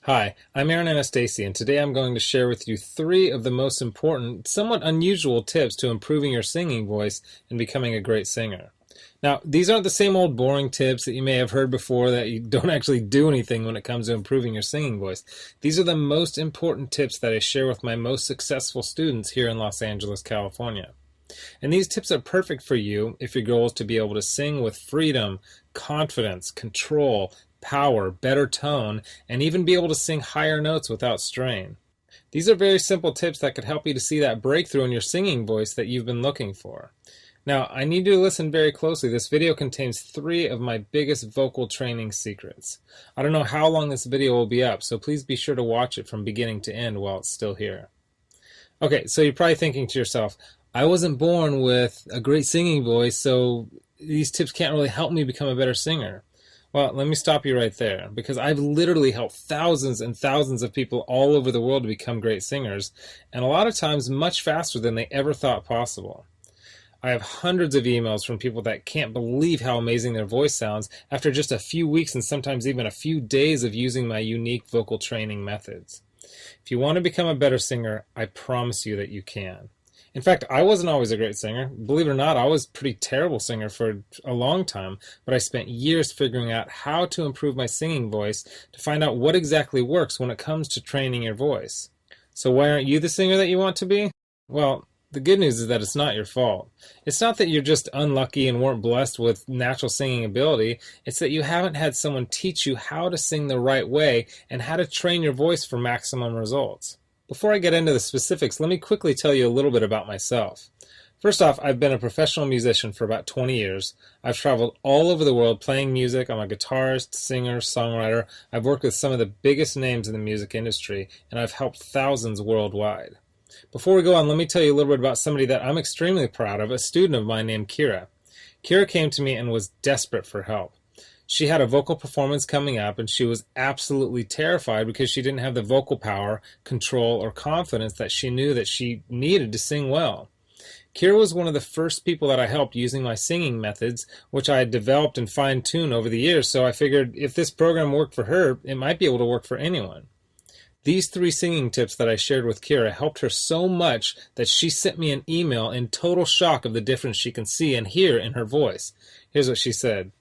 Hi, I'm Aaron Anastasi, and today I'm going to share with you three of the most important, somewhat unusual tips to improving your singing voice and becoming a great singer. Now, these aren't the same old boring tips that you may have heard before that you don't actually do anything when it comes to improving your singing voice. These are the most important tips that I share with my most successful students here in Los Angeles, California. And these tips are perfect for you if your goal is to be able to sing with freedom, confidence, control, power, better tone, and even be able to sing higher notes without strain. These are very simple tips that could help you to see that breakthrough in your singing voice that you've been looking for. Now, I need you to listen very closely. This video contains three of my biggest vocal training secrets. I don't know how long this video will be up, so please be sure to watch it from beginning to end while it's still here. Okay, so you're probably thinking to yourself, I wasn't born with a great singing voice, so these tips can't really help me become a better singer. Well, let me stop you right there, because I've literally helped thousands and thousands of people all over the world to become great singers, and a lot of times much faster than they ever thought possible. I have hundreds of emails from people that can't believe how amazing their voice sounds after just a few weeks and sometimes even a few days of using my unique vocal training methods. If you want to become a better singer, I promise you that you can. In fact, I wasn't always a great singer. Believe it or not, I was a pretty terrible singer for a long time, but I spent years figuring out how to improve my singing voice to find out what exactly works when it comes to training your voice. So why aren't you the singer that you want to be? Well, the good news is that it's not your fault. It's not that you're just unlucky and weren't blessed with natural singing ability. It's that you haven't had someone teach you how to sing the right way and how to train your voice for maximum results. Before I get into the specifics, let me quickly tell you a little bit about myself. First off, I've been a professional musician for about 20 years. I've traveled all over the world playing music. I'm a guitarist, singer, songwriter. I've worked with some of the biggest names in the music industry, and I've helped thousands worldwide. Before we go on, let me tell you a little bit about somebody that I'm extremely proud of, a student of mine named Kira. Kira came to me and was desperate for help. She had a vocal performance coming up, and she was absolutely terrified because she didn't have the vocal power, control, or confidence that she knew that she needed to sing well. Kira was one of the first people that I helped using my singing methods, which I had developed and fine-tuned over the years, so I figured if this program worked for her, it might be able to work for anyone. These three singing tips that I shared with Kira helped her so much that she sent me an email in total shock of the difference she can see and hear in her voice. Here's what she said.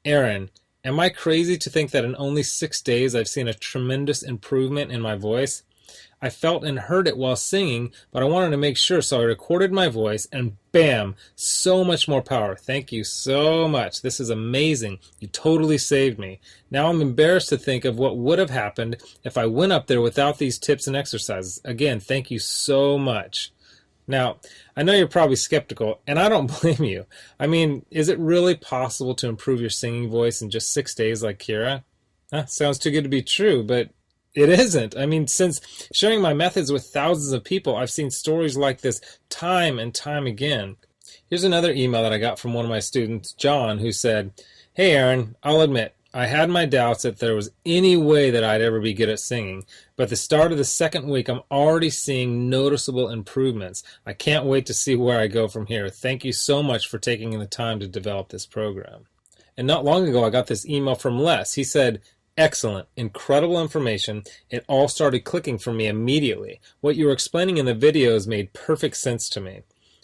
Aaron, am I crazy to think that in only 6 days I've seen a tremendous improvement in my voice? I felt and heard it while singing, but I wanted to make sure, so I recorded my voice, and bam, so much more power. Thank you so much. This is amazing. You totally saved me. Now I'm embarrassed to think of what would have happened if I went up there without these tips and exercises. Again, thank you so much. Now, I know you're probably skeptical, and I don't blame you. I mean, is it really possible to improve your singing voice in just 6 days like Kira? Sounds too good to be true, but it isn't. I mean, since sharing my methods with thousands of people, I've seen stories like this time and time again. Here's another email that I got from one of my students, John, who said, Hey Aaron, I'll admit, I had my doubts that there was any way that I'd ever be good at singing, but at the start of the second week, I'm already seeing noticeable improvements. I can't wait to see where I go from here. Thank you so much for taking the time to develop this program. And not long ago, I got this email from Les. He said, Excellent, incredible information. It all started clicking for me immediately. What you were explaining in the videos made perfect sense to me.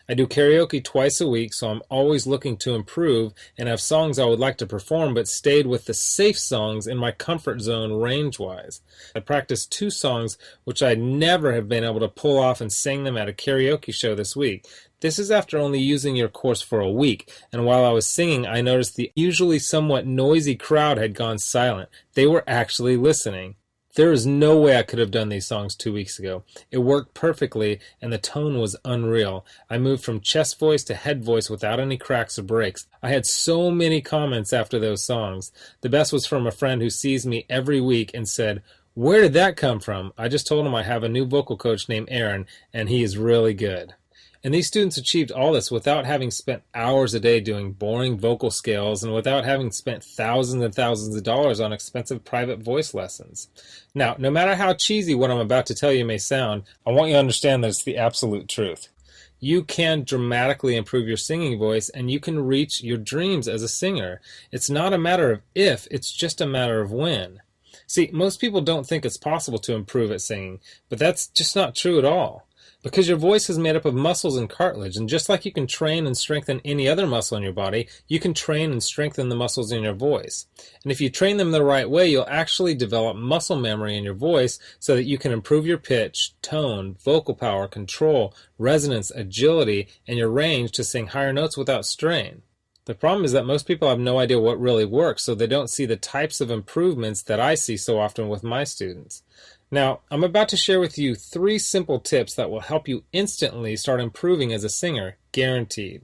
I do karaoke twice a week, so I'm always looking to improve and have songs I would like to perform, but stayed with the safe songs in my comfort zone range-wise. I practiced 2 songs which I'd never have been able to pull off and sang them at a karaoke show this week. This is after only using your course for a week, and while I was singing, I noticed the usually somewhat noisy crowd had gone silent. They were actually listening. There is no way I could have done these songs 2 weeks ago. It worked perfectly, and the tone was unreal. I moved from chest voice to head voice without any cracks or breaks. I had so many comments after those songs. The best was from a friend who sees me every week and said, Where did that come from? I just told him I have a new vocal coach named Aaron, and he is really good. And these students achieved all this without having spent hours a day doing boring vocal scales and without having spent thousands and thousands of dollars on expensive private voice lessons. Now, no matter how cheesy what I'm about to tell you may sound, I want you to understand that it's the absolute truth. You can dramatically improve your singing voice, and you can reach your dreams as a singer. It's not a matter of if, it's just a matter of when. See, most people don't think it's possible to improve at singing, but that's just not true at all. Because your voice is made up of muscles and cartilage, and just like you can train and strengthen any other muscle in your body, you can train and strengthen the muscles in your voice. And if you train them the right way, you'll actually develop muscle memory in your voice so that you can improve your pitch, tone, vocal power, control, resonance, agility, and your range to sing higher notes without strain. The problem is that most people have no idea what really works, so they don't see the types of improvements that I see so often with my students. Now, I'm about to share with you 3 simple tips that will help you instantly start improving as a singer, guaranteed.